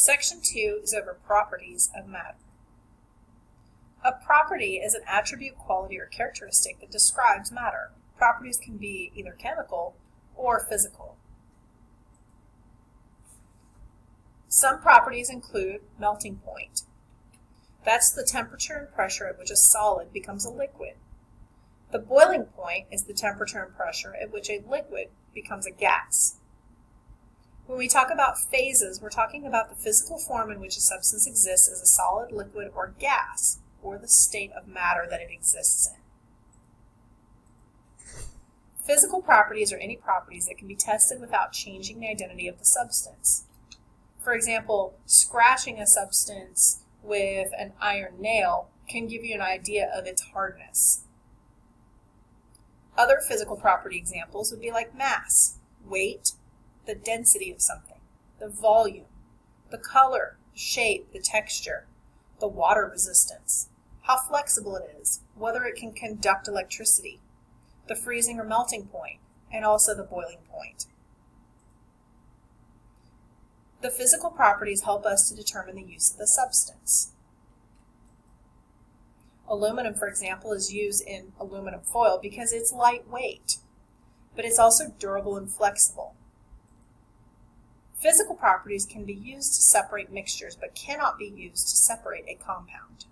Section 2 is over properties of matter. A property is an attribute, quality, or characteristic that describes matter. Properties can be either chemical or physical. Some properties include melting point. That's the temperature and pressure at which a solid becomes a liquid. The boiling point is the temperature and pressure at which a liquid becomes a gas. When we talk about phases, we're talking about the physical form in which a substance exists as a solid, liquid, or gas, or the state of matter that it exists in. Physical properties are any properties that can be tested without changing the identity of the substance. For example, scratching a substance with an iron nail can give you an idea of its hardness. Other physical property examples would be like mass, weight, the density of something, the volume, the color, shape, the texture, the water resistance, how flexible it is, whether it can conduct electricity, the freezing or melting point, and also the boiling point. The physical properties help us to determine the use of the substance. Aluminum, for example, is used in aluminum foil because it's lightweight, but it's also durable and flexible. Physical properties can be used to separate mixtures, but cannot be used to separate a compound.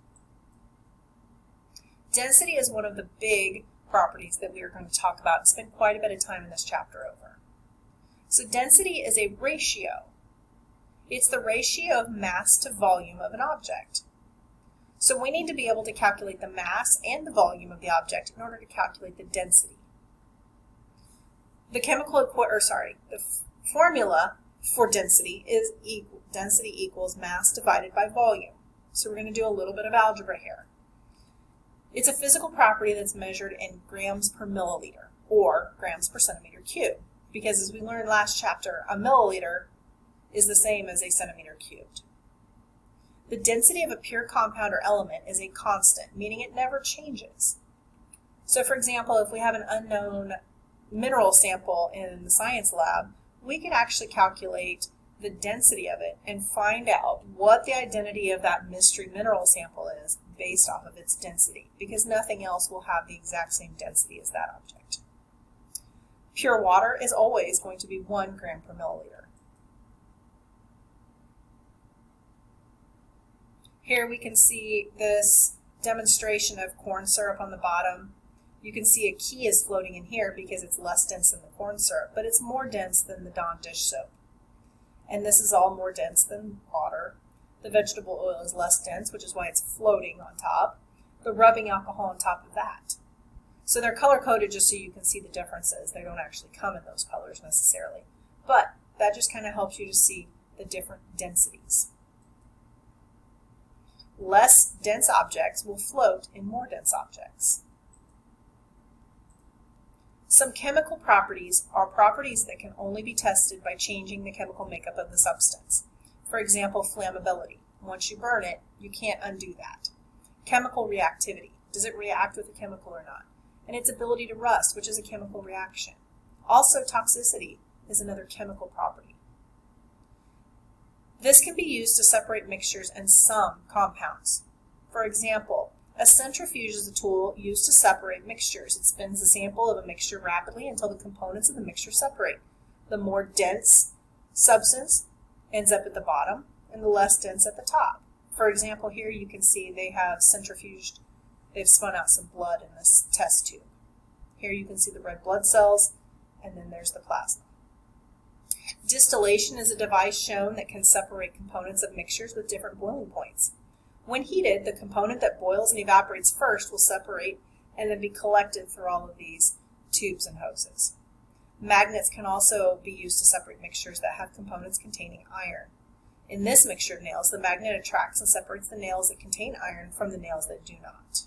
Density is one of the big properties that we are going to talk about and spend quite a bit of time in this chapter over. So density is a ratio. It's the ratio of mass to volume of an object. So we need to be able to calculate the mass and the volume of the object in order to calculate the density. The formula for density is density equals mass divided by volume. So we're going to do a little bit of algebra here. It's a physical property that's measured in grams per milliliter or grams per centimeter cubed, because as we learned last chapter, a milliliter is the same as a centimeter cubed. The density of a pure compound or element is a constant, meaning it never changes. So for example, if we have an unknown mineral sample in the science lab, we can actually calculate the density of it and find out what the identity of that mystery mineral sample is based off of its density, because nothing else will have the exact same density as that object. Pure water is always going to be 1 gram per milliliter. Here we can see this demonstration of corn syrup on the bottom. You can see a key is floating in here because it's less dense than the corn syrup, but it's more dense than the Dawn dish soap. And this is all more dense than water. The vegetable oil is less dense, which is why it's floating on top. The rubbing alcohol on top of that. So they're color-coded just so you can see the differences. They don't actually come in those colors necessarily. But that just kind of helps you to see the different densities. Less dense objects will float in more dense objects. Some chemical properties are properties that can only be tested by changing the chemical makeup of the substance. For example, flammability. Once you burn it, you can't undo that. Chemical reactivity. Does it react with a chemical or not? And its ability to rust, which is a chemical reaction. Also, toxicity is another chemical property. This can be used to separate mixtures and some compounds. For example, a centrifuge is a tool used to separate mixtures. It spins the sample of a mixture rapidly until the components of the mixture separate. The more dense substance ends up at the bottom and the less dense at the top. For example, here you can see they have centrifuged, they've spun out some blood in this test tube. Here you can see the red blood cells, and then there's the plasma. Distillation is a device shown that can separate components of mixtures with different boiling points. When heated, the component that boils and evaporates first will separate and then be collected through all of these tubes and hoses. Magnets can also be used to separate mixtures that have components containing iron. In this mixture of nails, the magnet attracts and separates the nails that contain iron from the nails that do not.